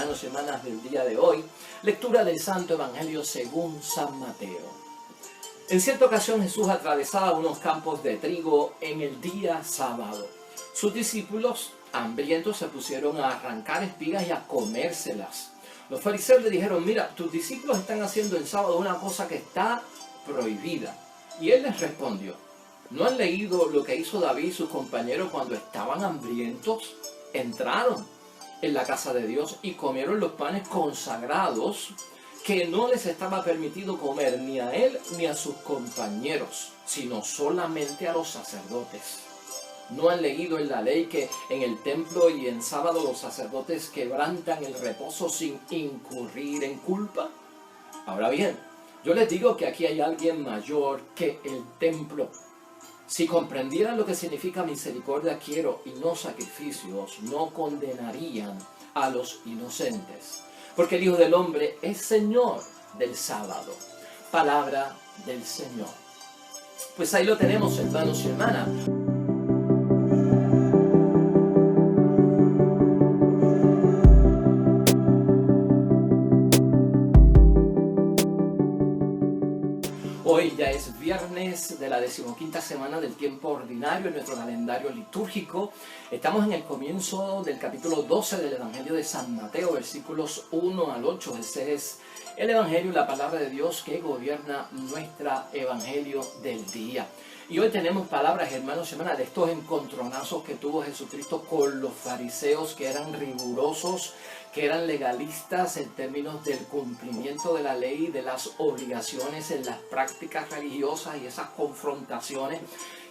hermanos y hermanas del día de hoy. Lectura del Santo Evangelio según San Mateo. En cierta ocasión Jesús atravesaba unos campos de trigo en el día sábado. Sus discípulos, hambrientos, se pusieron a arrancar espigas y a comérselas. Los fariseos le dijeron: mira, tus discípulos están haciendo en sábado una cosa que está prohibida. Y él les respondió: ¿no han leído lo que hizo David y sus compañeros cuando estaban hambrientos? Entraron en la casa de Dios y comieron los panes consagrados que no les estaba permitido comer ni a él ni a sus compañeros, sino solamente a los sacerdotes. ¿No han leído en la ley que en el templo y en sábado los sacerdotes quebrantan el reposo sin incurrir en culpa? Ahora bien, yo les digo que aquí hay alguien mayor que el templo. Si comprendieran lo que significa misericordia quiero y no sacrificios, no condenarían a los inocentes. Porque el Hijo del Hombre es Señor del sábado. Palabra del Señor. Pues ahí lo tenemos, hermanos y hermanas. Hoy ya es viernes de la 15ª semana del tiempo ordinario en nuestro calendario litúrgico. Estamos en el comienzo del capítulo 12 del Evangelio de San Mateo, versículos 1 al 8. Ese es el Evangelio y la palabra de Dios que gobierna nuestro Evangelio del día. Y hoy tenemos palabras, hermanos y hermanas, de estos encontronazos que tuvo Jesucristo con los fariseos, que eran rigurosos, que eran legalistas en términos del cumplimiento de la ley, de las obligaciones en las prácticas religiosas, y esas confrontaciones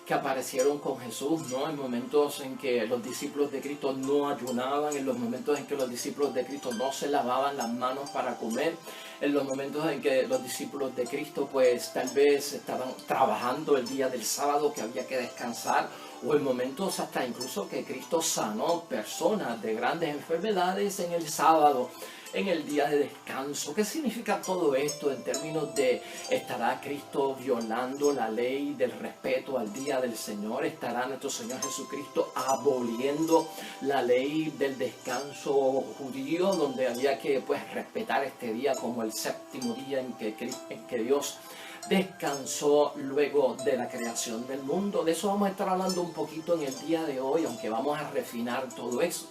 que aparecieron con Jesús, ¿no? En momentos en que los discípulos de Cristo no ayunaban, en los momentos en que los discípulos de Cristo no se lavaban las manos para comer, en los momentos en que los discípulos de Cristo pues tal vez estaban trabajando el día del sábado, que había que descansar, o en momentos hasta incluso que Cristo sanó personas de grandes enfermedades en el sábado, en el día de descanso. ¿Qué significa todo esto en términos de estará Cristo violando la ley del respeto al día del Señor? ¿Estará nuestro Señor Jesucristo aboliendo la ley del descanso judío, donde había que respetar este día como el séptimo día en que Dios descansó luego de la creación del mundo? De eso vamos a estar hablando un poquito en el día de hoy, aunque vamos a refinar todo eso.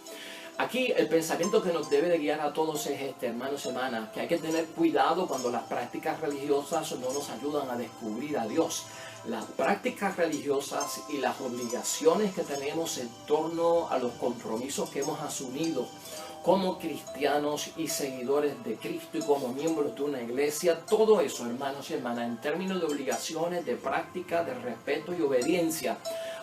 Aquí el pensamiento que nos debe de guiar a todos es este, hermanos y hermanas, que hay que tener cuidado cuando las prácticas religiosas no nos ayudan a descubrir a Dios. Las prácticas religiosas y las obligaciones que tenemos en torno a los compromisos que hemos asumido como cristianos y seguidores de Cristo y como miembros de una iglesia, todo eso, hermanos y hermanas, en términos de obligaciones, de práctica, de respeto y obediencia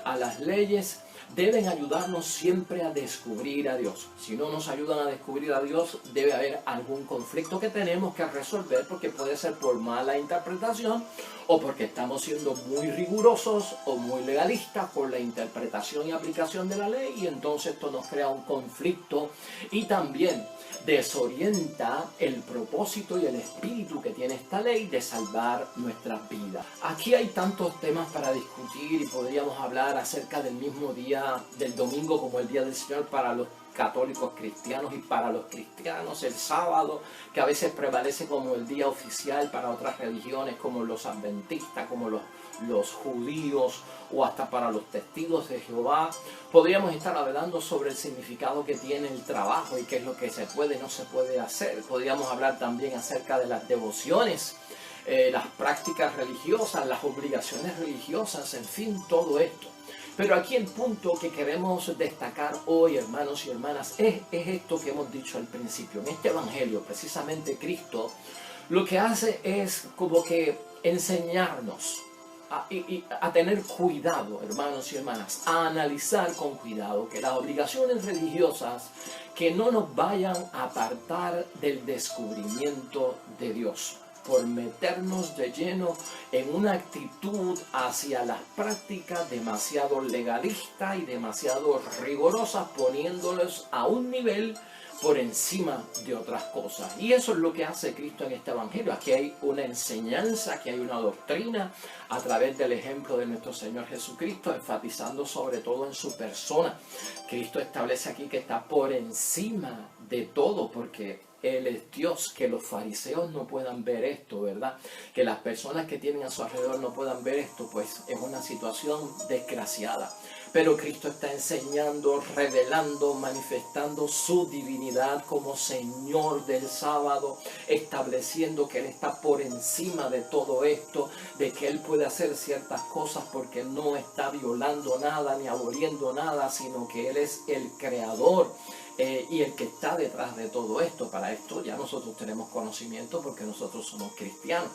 a las leyes, deben ayudarnos siempre a descubrir a Dios. Si no nos ayudan a descubrir a Dios, debe haber algún conflicto que tenemos que resolver, porque puede ser por mala interpretación o porque estamos siendo muy rigurosos o muy legalistas por la interpretación y aplicación de la ley, y entonces esto nos crea un conflicto y también desorienta el propósito y el espíritu que tiene esta ley de salvar nuestras vidas. Aquí hay tantos temas para discutir y podríamos hablar acerca del mismo día del domingo como el día del Señor para los católicos cristianos y para los cristianos, el sábado, que a veces prevalece como el día oficial para otras religiones como los adventistas, como los judíos, o hasta para los testigos de Jehová. Podríamos estar hablando sobre el significado que tiene el trabajo y qué es lo que se puede y no se puede hacer. Podríamos hablar también acerca de las devociones, las prácticas religiosas, las obligaciones religiosas, en fin, todo esto. Pero aquí el punto que queremos destacar hoy, hermanos y hermanas, es esto que hemos dicho al principio. En este evangelio, precisamente Cristo, lo que hace es como que enseñarnos a tener cuidado, hermanos y hermanas, a analizar con cuidado que las obligaciones religiosas que no nos vayan a apartar del descubrimiento de Dios, por meternos de lleno en una actitud hacia las prácticas demasiado legalistas y demasiado rigurosas, poniéndolos a un nivel por encima de otras cosas. Y eso es lo que hace Cristo en este evangelio. Aquí hay una enseñanza, aquí hay una doctrina a través del ejemplo de nuestro Señor Jesucristo, enfatizando sobre todo en su persona. Cristo establece aquí que está por encima de todo, porque Él es Dios. Que los fariseos no puedan ver esto, ¿verdad? Que las personas que tienen a su alrededor no puedan ver esto, pues es una situación desgraciada. Pero Cristo está enseñando, revelando, manifestando su divinidad como Señor del sábado, estableciendo que Él está por encima de todo esto, de que Él puede hacer ciertas cosas porque no está violando nada ni aboliendo nada, sino que Él es el creador. Y el que está detrás de todo esto. Para esto ya nosotros tenemos conocimiento porque nosotros somos cristianos.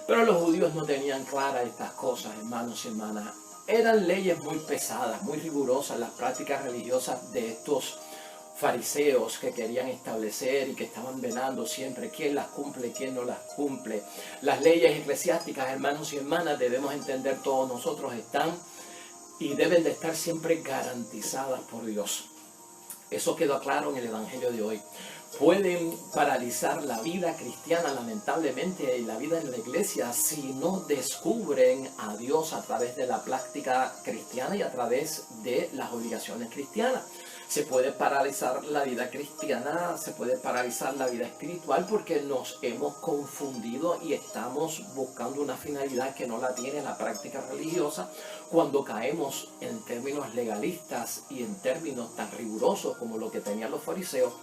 Pero los judíos no tenían claras estas cosas, hermanos y hermanas. Eran leyes muy pesadas, muy rigurosas las prácticas religiosas de estos fariseos que querían establecer y que estaban velando siempre quién las cumple, quién no las cumple. Las leyes eclesiásticas, hermanos y hermanas, debemos entender todos nosotros, están y deben de estar siempre garantizadas por Dios. Eso quedó claro en el evangelio de hoy. Pueden paralizar la vida cristiana, lamentablemente, y la vida en la iglesia si no descubren a Dios a través de la práctica cristiana y a través de las obligaciones cristianas. Se puede paralizar la vida cristiana, se puede paralizar la vida espiritual porque nos hemos confundido y estamos buscando una finalidad que no la tiene la práctica religiosa cuando caemos en términos legalistas y en términos tan rigurosos como lo que tenían los fariseos.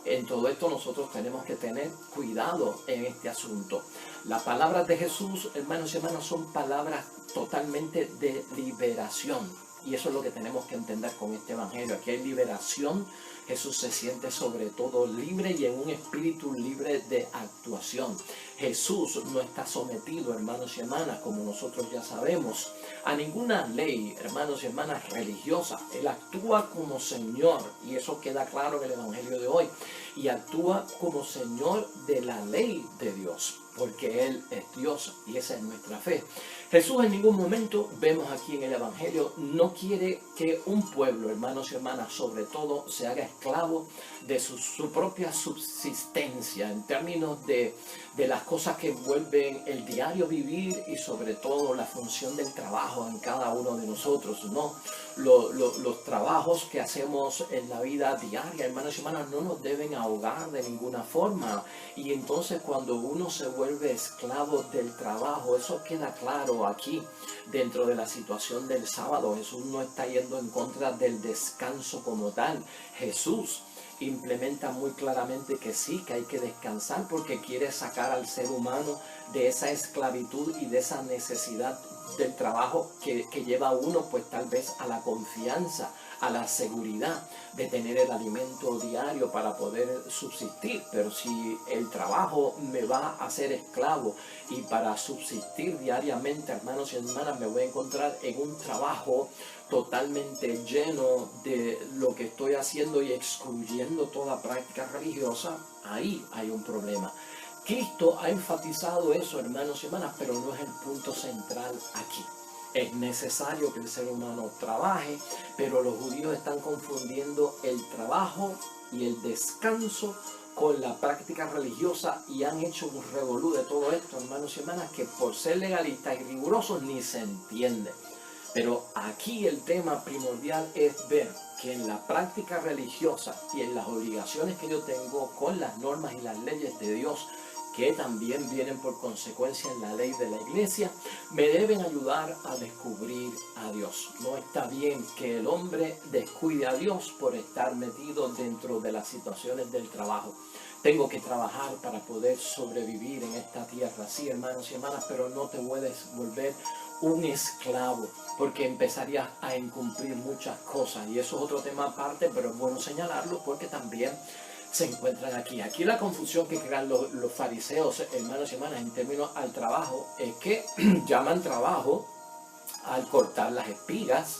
En todo esto nosotros tenemos que tener cuidado en este asunto. Las palabras de Jesús, hermanos y hermanas, son palabras totalmente de liberación. Y eso es lo que tenemos que entender con este evangelio. Aquí hay liberación. Jesús se siente sobre todo libre y en un espíritu libre de actuación. Jesús no está sometido, hermanos y hermanas, como nosotros ya sabemos, a ninguna ley, hermanos y hermanas, religiosa. Él actúa como Señor, y eso queda claro en el evangelio de hoy. Y actúa como Señor de la ley de Dios, porque Él es Dios y esa es nuestra fe. Jesús en ningún momento, vemos aquí en el evangelio, no quiere que un pueblo, hermanos y hermanas, sobre todo, se haga esclavo de su propia subsistencia en términos de las cosas que envuelven el diario vivir y sobre todo la función del trabajo en cada uno de nosotros, ¿no? Los trabajos que hacemos en la vida diaria, hermanos y hermanas, no nos deben ahogar de ninguna forma. Y entonces cuando uno se vuelve esclavo del trabajo, eso queda claro aquí dentro de la situación del sábado. Jesús no está yendo en contra del descanso como tal. Jesús implementa muy claramente que sí, que hay que descansar porque quiere sacar al ser humano de esa esclavitud y de esa necesidad del trabajo que lleva a uno pues tal vez a la confianza, a la seguridad de tener el alimento diario para poder subsistir. Pero si el trabajo me va a hacer esclavo y para subsistir diariamente, hermanos y hermanas, me voy a encontrar en un trabajo totalmente lleno de lo que estoy haciendo y excluyendo toda práctica religiosa, ahí hay un problema. Cristo ha enfatizado eso, hermanos y hermanas, pero no es el punto central aquí. Es necesario que el ser humano trabaje, pero los judíos están confundiendo el trabajo y el descanso con la práctica religiosa y han hecho un revolú de todo esto, hermanos y hermanas, que por ser legalistas y rigurosos ni se entiende. Pero aquí el tema primordial es ver que en la práctica religiosa y en las obligaciones que yo tengo con las normas y las leyes de Dios, que también vienen por consecuencia en la ley de la iglesia, me deben ayudar a descubrir a Dios. No está bien que el hombre descuide a Dios por estar metido dentro de las situaciones del trabajo. Tengo que trabajar para poder sobrevivir en esta tierra, sí, hermanos y hermanas, pero no te puedes volver un esclavo, porque empezarías a incumplir muchas cosas, y eso es otro tema aparte, pero es bueno señalarlo porque también se encuentran aquí. Aquí la confusión que crean los fariseos, hermanos y hermanas, en términos al trabajo, es que llaman trabajo al cortar las espigas,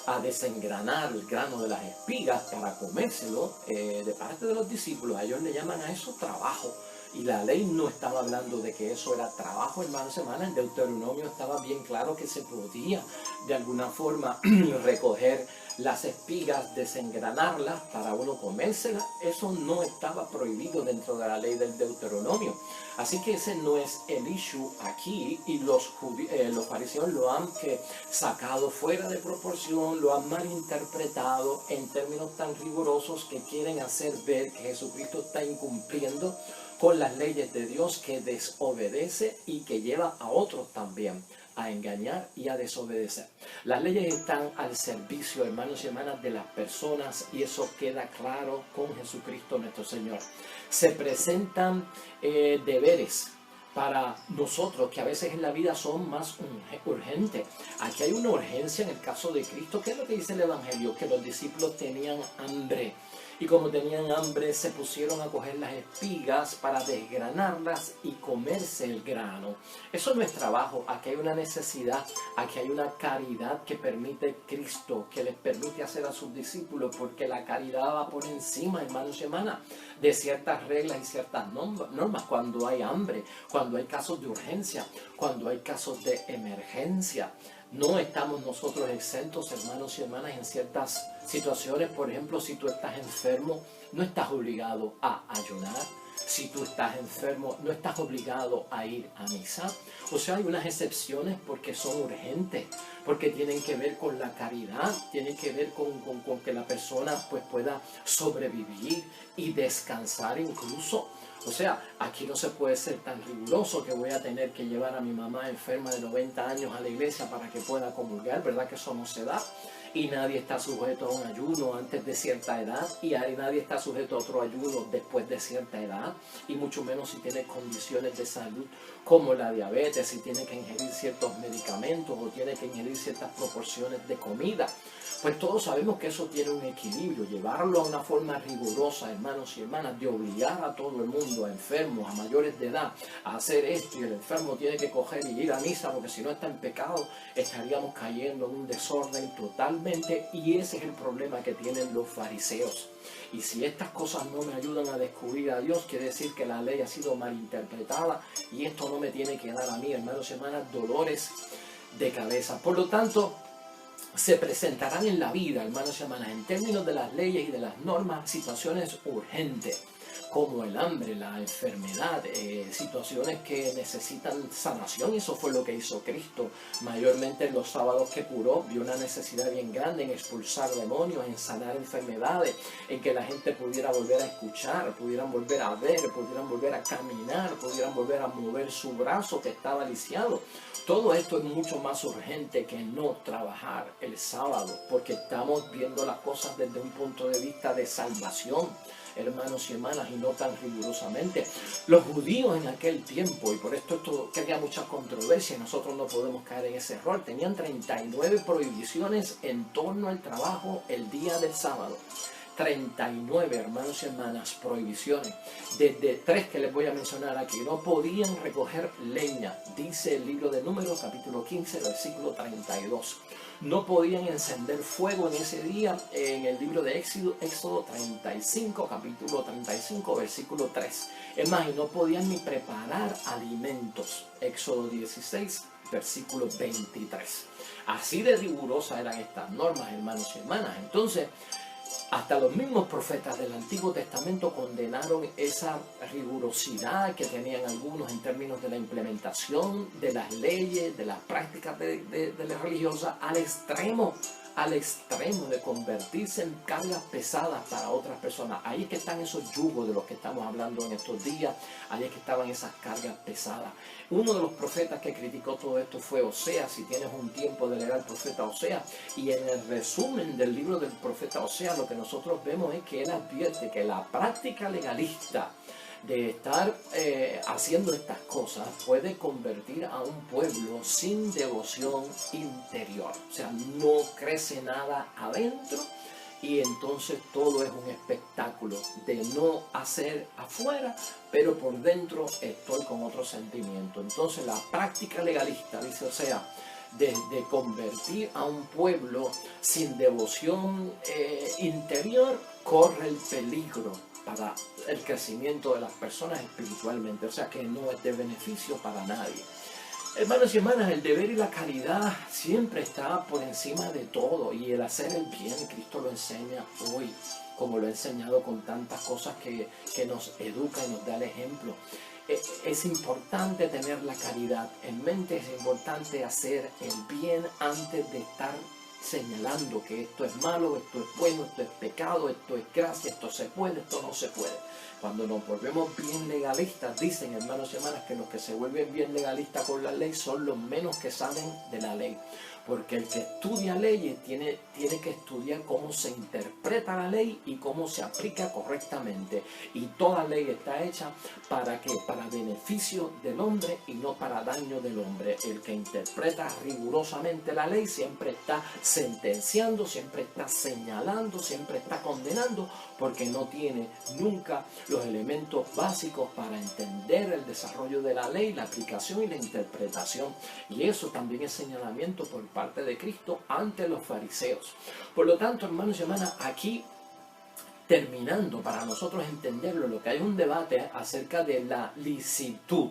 a desengranar el grano de las espigas para comérselo. De parte de los discípulos, a ellos le llaman a eso trabajo. Y la ley no estaba hablando de que eso era trabajo, hermanos y hermanas. En Deuteronomio estaba bien claro que se podía de alguna forma recoger las espigas, desengranarlas para uno comérselas. Eso no estaba prohibido dentro de la ley del Deuteronomio. Así que ese no es el issue aquí, y los fariseos lo han sacado fuera de proporción, lo han malinterpretado en términos tan rigurosos que quieren hacer ver que Jesucristo está incumpliendo con las leyes de Dios, que desobedece y que lleva a otros también a engañar y a desobedecer. Las leyes están al servicio, hermanos y hermanas, de las personas, y eso queda claro con Jesucristo nuestro Señor. Se presentan deberes para nosotros que a veces en la vida son más urgentes. Aquí hay una urgencia en el caso de Cristo. ¿Qué es lo que dice el Evangelio? Que los discípulos tenían hambre. Y como tenían hambre, se pusieron a coger las espigas para desgranarlas y comerse el grano. Eso no es trabajo. Aquí hay una necesidad, aquí hay una caridad que permite Cristo, que les permite hacer a sus discípulos, porque la caridad va por encima, hermanos y hermanas, de ciertas reglas y ciertas normas. Cuando hay hambre, cuando hay casos de urgencia, cuando hay casos de emergencia. No estamos nosotros exentos, hermanos y hermanas, en ciertas situaciones. Por ejemplo, si tú estás enfermo, no estás obligado a ayunar. Si tú estás enfermo, no estás obligado a ir a misa. O sea, hay unas excepciones porque son urgentes, porque tienen que ver con la caridad, tienen que ver con que la persona pues pueda sobrevivir y descansar incluso. O sea, aquí no se puede ser tan riguroso que voy a tener que llevar a mi mamá enferma de 90 años a la iglesia para que pueda comulgar, ¿verdad? Que eso no se da. Y nadie está sujeto a un ayuno antes de cierta edad, y nadie está sujeto a otro ayuno después de cierta edad, y mucho menos si tiene condiciones de salud como la diabetes, si tiene que ingerir ciertos medicamentos o tiene que ingerir ciertas proporciones de comida. Pues todos sabemos que eso tiene un equilibrio. Llevarlo a una forma rigurosa, hermanos y hermanas, de obligar a todo el mundo, a enfermos, a mayores de edad, a hacer esto, y el enfermo tiene que coger y ir a misa porque si no está en pecado, estaríamos cayendo en un desorden totalmente, y ese es el problema que tienen los fariseos. Y si estas cosas no me ayudan a descubrir a Dios, quiere decir que la ley ha sido malinterpretada, y esto no me tiene que dar a mí, hermanos y hermanas, dolores de cabeza. Por lo tanto, se presentarán en la vida, hermanos y hermanas, en términos de las leyes y de las normas, situaciones urgentes, como el hambre, la enfermedad, situaciones que necesitan sanación, y eso fue lo que hizo Cristo. Mayormente en los sábados que curó, vio una necesidad bien grande en expulsar demonios, en sanar enfermedades, en que la gente pudiera volver a escuchar, pudieran volver a ver, pudieran volver a caminar, pudieran volver a mover su brazo que estaba lisiado. Todo esto es mucho más urgente que no trabajar el sábado, porque estamos viendo las cosas desde un punto de vista de salvación, hermanos y hermanas, y no tan rigurosamente. Los judíos en aquel tiempo, y por esto crea mucha controversia, y nosotros no podemos caer en ese error, tenían 39 prohibiciones en torno al trabajo el día del sábado. 39, hermanos y hermanas, prohibiciones. Desde 3 que les voy a mencionar aquí. No podían recoger leña, dice el libro de Números, capítulo 15, versículo 32. No podían encender fuego en ese día, en el libro de Éxodo 35, capítulo 35, versículo 3. Es más, y no podían ni preparar alimentos. Éxodo 16, versículo 23. Así de rigurosas eran estas normas, hermanos y hermanas. Entonces, hasta los mismos profetas del Antiguo Testamento condenaron esa rigurosidad que tenían algunos en términos de la implementación de las leyes, de las prácticas de la religiosa, al extremo de convertirse en cargas pesadas para otras personas. Ahí es que están esos yugos de los que estamos hablando en estos días, ahí es que estaban esas cargas pesadas. Uno de los profetas que criticó todo esto fue Oseas. Si tienes un tiempo de leer al profeta Oseas, y en el resumen del libro del profeta Oseas, lo que nosotros vemos es que él advierte que la práctica legalista de estar haciendo estas cosas puede convertir a un pueblo sin devoción interior. O sea, no crece nada adentro, y entonces todo es un espectáculo de no hacer afuera, pero por dentro estoy con otro sentimiento. Entonces la práctica legalista, dice Oseas, de convertir a un pueblo sin devoción interior, corre el peligro para el crecimiento de las personas espiritualmente. O sea que no es de beneficio para nadie. Hermanos y hermanas, el deber y la caridad siempre está por encima de todo, y el hacer el bien, Cristo lo enseña hoy, como lo ha enseñado con tantas cosas que nos educa y nos da el ejemplo. Es importante tener la caridad en mente, es importante hacer el bien antes de estar señalando que esto es malo, esto es bueno, esto es pecado, esto es gracia, esto se puede, esto no se puede. Cuando nos volvemos bien legalistas, dicen hermanos y hermanas que los que se vuelven bien legalistas con la ley son los menos que saben de la ley. Porque el que estudia leyes tiene que estudiar cómo se interpreta la ley y cómo se aplica correctamente. Y toda ley está hecha para ¿qué? Para beneficio del hombre y no para daño del hombre. El que interpreta rigurosamente la ley siempre está sentenciando, siempre está señalando, siempre está condenando, porque no tiene nunca los elementos básicos para entender el desarrollo de la ley, la aplicación y la interpretación. Y eso también es señalamiento por parte de Cristo ante los fariseos. Por lo tanto, hermanos y hermanas, aquí terminando, para nosotros entenderlo, lo que hay un debate acerca de la licitud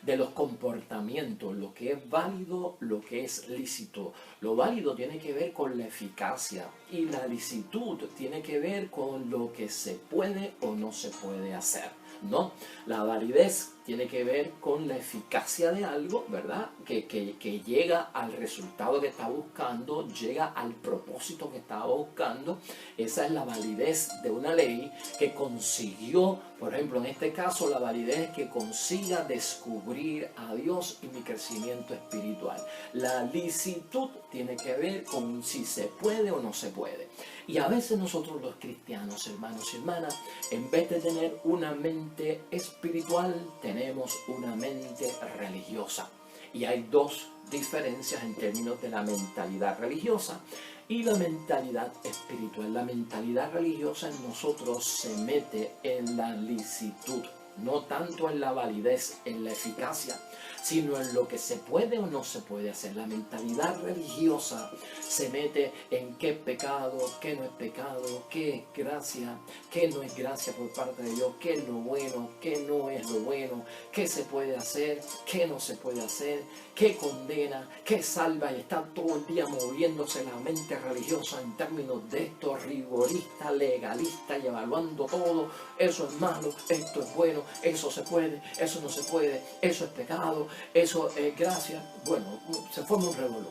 de los comportamientos, lo que es válido, lo que es lícito. Lo válido tiene que ver con la eficacia y la licitud tiene que ver con lo que se puede o no se puede hacer, ¿no? La validez tiene que ver con la eficacia de algo, ¿verdad? Que llega al resultado que está buscando, llega al propósito que estaba buscando. Esa es la validez de una ley que consiguió, por ejemplo, en este caso, la validez que consiga descubrir a Dios y mi crecimiento espiritual. La licitud tiene que ver con si se puede o no se puede. Y a veces nosotros los cristianos, hermanos y hermanas, en vez de tener una mente espiritual, tenemos una mente religiosa. Y hay dos diferencias en términos de la mentalidad religiosa y la mentalidad espiritual. La mentalidad religiosa en nosotros se mete en la licitud, no tanto en la validez, en la eficacia, sino en lo que se puede o no se puede hacer. La mentalidad religiosa se mete en qué es pecado, qué no es pecado, qué es gracia, qué no es gracia por parte de Dios, qué es lo bueno, qué no es lo bueno, qué se puede hacer, qué no se puede hacer, qué condena, qué salva, y está todo el día moviéndose la mente religiosa en términos de esto, rigorista, legalista, y evaluando todo. Eso es malo, esto es bueno, eso se puede, eso no se puede, eso es pecado, eso es gracia. Bueno, se forma un revolú.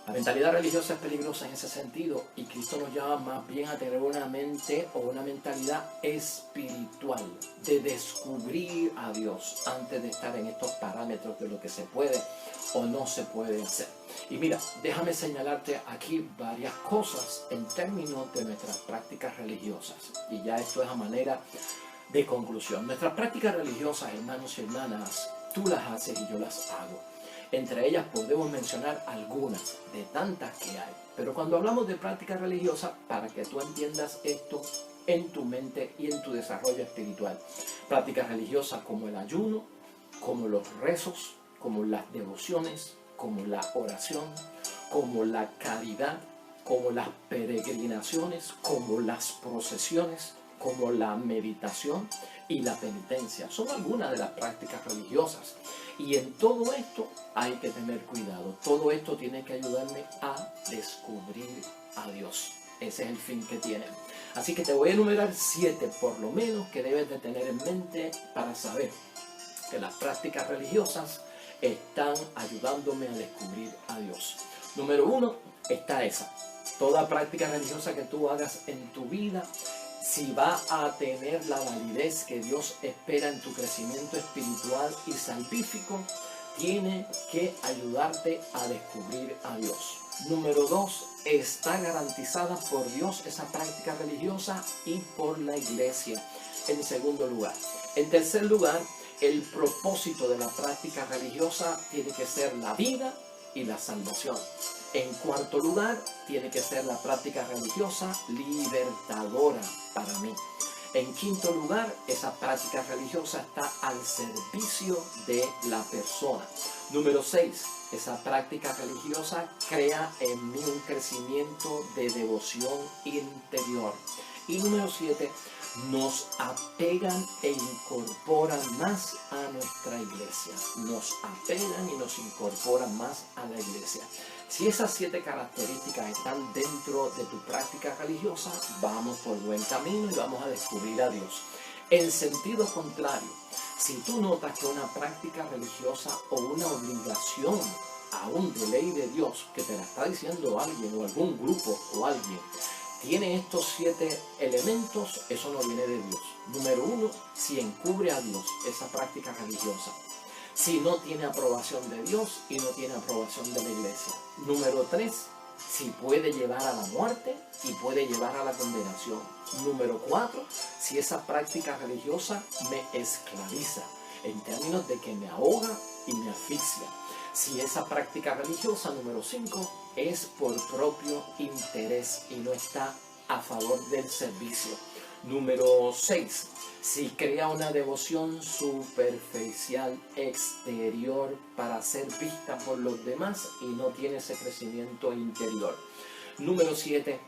La mentalidad religiosa es peligrosa en ese sentido, y Cristo nos llama más bien a tener una mente o una mentalidad espiritual, de descubrir a Dios antes de estar en estos parámetros de lo que se puede o no se puede hacer. Y mira, déjame señalarte aquí varias cosas en términos de nuestras prácticas religiosas, y ya esto es a manera de conclusión. Nuestras prácticas religiosas, hermanos y hermanas, tú las haces y yo las hago. Entre ellas podemos mencionar algunas de tantas que hay. Pero cuando hablamos de prácticas religiosas, para que tú entiendas esto en tu mente y en tu desarrollo espiritual, prácticas religiosas como el ayuno, como los rezos, como las devociones, como la oración, como la caridad, como las peregrinaciones, como las procesiones, como la meditación y la penitencia. Son algunas de las prácticas religiosas. Y en todo esto hay que tener cuidado. Todo esto tiene que ayudarme a descubrir a Dios. Ese es el fin que tiene. Así que te voy a enumerar 7 por lo menos que debes de tener en mente para saber que las prácticas religiosas están ayudándome a descubrir a Dios. Número 1 está esa. Toda práctica religiosa que tú hagas en tu vida, si va a tener la validez que Dios espera en tu crecimiento espiritual y salvífico, tiene que ayudarte a descubrir a Dios. Número 2, está garantizada por Dios esa práctica religiosa y por la iglesia. En segundo lugar. En tercer lugar, el propósito de la práctica religiosa tiene que ser la vida y la salvación. En cuarto lugar, tiene que ser la práctica religiosa libertadora para mí. En quinto lugar, esa práctica religiosa está al servicio de la persona. Número 6, esa práctica religiosa crea en mí un crecimiento de devoción interior. Y número 7, nos apegan e incorporan más a nuestra iglesia. Nos apegan y nos incorporan más a la iglesia. Si esas 7 características están dentro de tu práctica religiosa, vamos por buen camino y vamos a descubrir a Dios. En sentido contrario, si tú notas que una práctica religiosa o una obligación aún de ley de Dios que te la está diciendo alguien o algún grupo o alguien, tiene estos 7 elementos, eso no viene de Dios. Número 1, si encubre a Dios esa práctica religiosa. Si no tiene aprobación de Dios y no tiene aprobación de la iglesia. Número 3, si puede llevar a la muerte y puede llevar a la condenación. Número 4, si esa práctica religiosa me esclaviza, en términos de que me ahoga y me asfixia. Si esa práctica religiosa, número 5, es por propio interés y no está a favor del servicio. Número 6, si crea una devoción superficial exterior para ser vista por los demás y no tiene ese crecimiento interior. Número 7,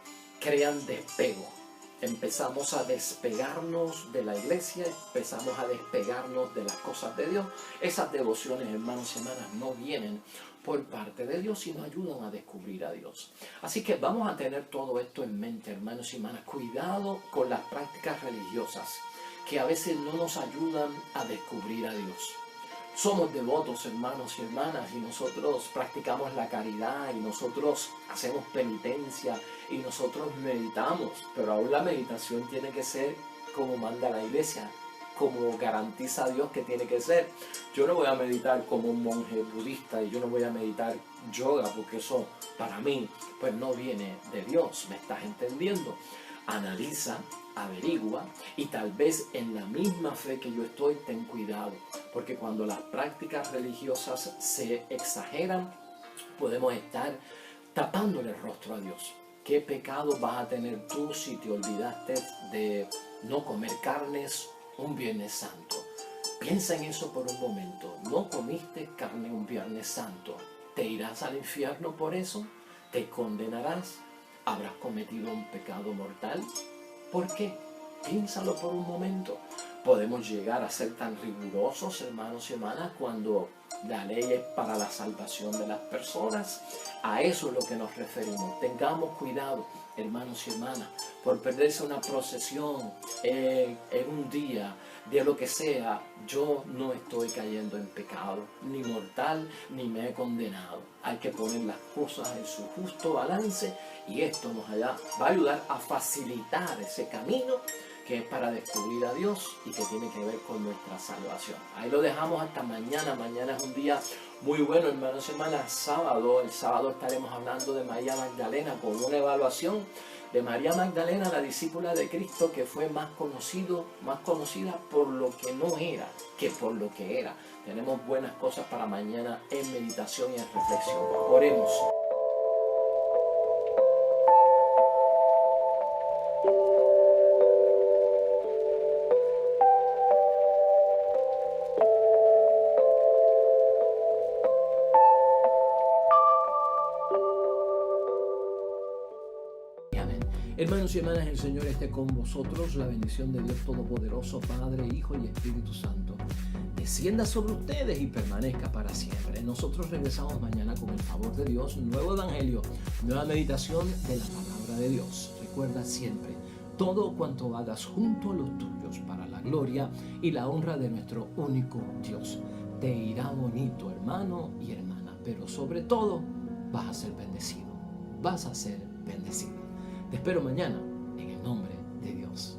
crean despego. Empezamos a despegarnos de la iglesia, empezamos a despegarnos de las cosas de Dios. Esas devociones, hermanos y hermanas, no vienen por parte de Dios, sino ayudan a descubrir a Dios. Así que vamos a tener todo esto en mente, hermanos y hermanas. Cuidado con las prácticas religiosas, que a veces no nos ayudan a descubrir a Dios. Somos devotos, hermanos y hermanas, y nosotros practicamos la caridad, y nosotros hacemos penitencia, y nosotros meditamos, pero aún la meditación tiene que ser como manda la iglesia, como garantiza Dios que tiene que ser. Yo no voy a meditar como un monje budista, y yo no voy a meditar yoga, porque eso para mí pues no viene de Dios. ¿Me estás entendiendo? Analiza, averigua, y tal vez en la misma fe que yo estoy, ten cuidado, porque cuando las prácticas religiosas se exageran, podemos estar tapándole el rostro a Dios. ¿Qué pecado vas a tener tú si te olvidaste de no comer carnes un Viernes Santo? Piensa en eso por un momento. No comiste carne un Viernes Santo. ¿Te irás al infierno por eso? ¿Te condenarás? ¿Habrás cometido un pecado mortal? ¿Por qué? Piénsalo por un momento. Podemos llegar a ser tan rigurosos, hermanos y hermanas, cuando la ley es para la salvación de las personas. A eso es lo que nos referimos. Tengamos cuidado, hermanos y hermanas, por perderse una procesión en un día, de lo que sea. Yo no estoy cayendo en pecado, ni mortal, ni me he condenado. Hay que poner las cosas en su justo balance, y esto nos va a ayudar a facilitar ese camino que es para descubrir a Dios y que tiene que ver con nuestra salvación. Ahí lo dejamos hasta mañana. Mañana es un día muy bueno, hermanos y hermanas. Sábado, el sábado estaremos hablando de María Magdalena, con una evaluación de María Magdalena, la discípula de Cristo, que fue más conocida por lo que no era que por lo que era. Tenemos buenas cosas para mañana en meditación y en reflexión. Oremos. Hermanos y hermanas, el Señor esté con vosotros. La bendición de Dios Todopoderoso, Padre, Hijo y Espíritu Santo, descienda sobre ustedes y permanezca para siempre. Nosotros regresamos mañana con el favor de Dios, nuevo evangelio, nueva meditación de la palabra de Dios. Recuerda siempre, todo cuanto hagas junto a los tuyos, para la gloria y la honra de nuestro único Dios. Te irá bonito, hermano y hermana, pero sobre todo vas a ser bendecido. Vas a ser bendecido. Te espero mañana en el nombre de Dios.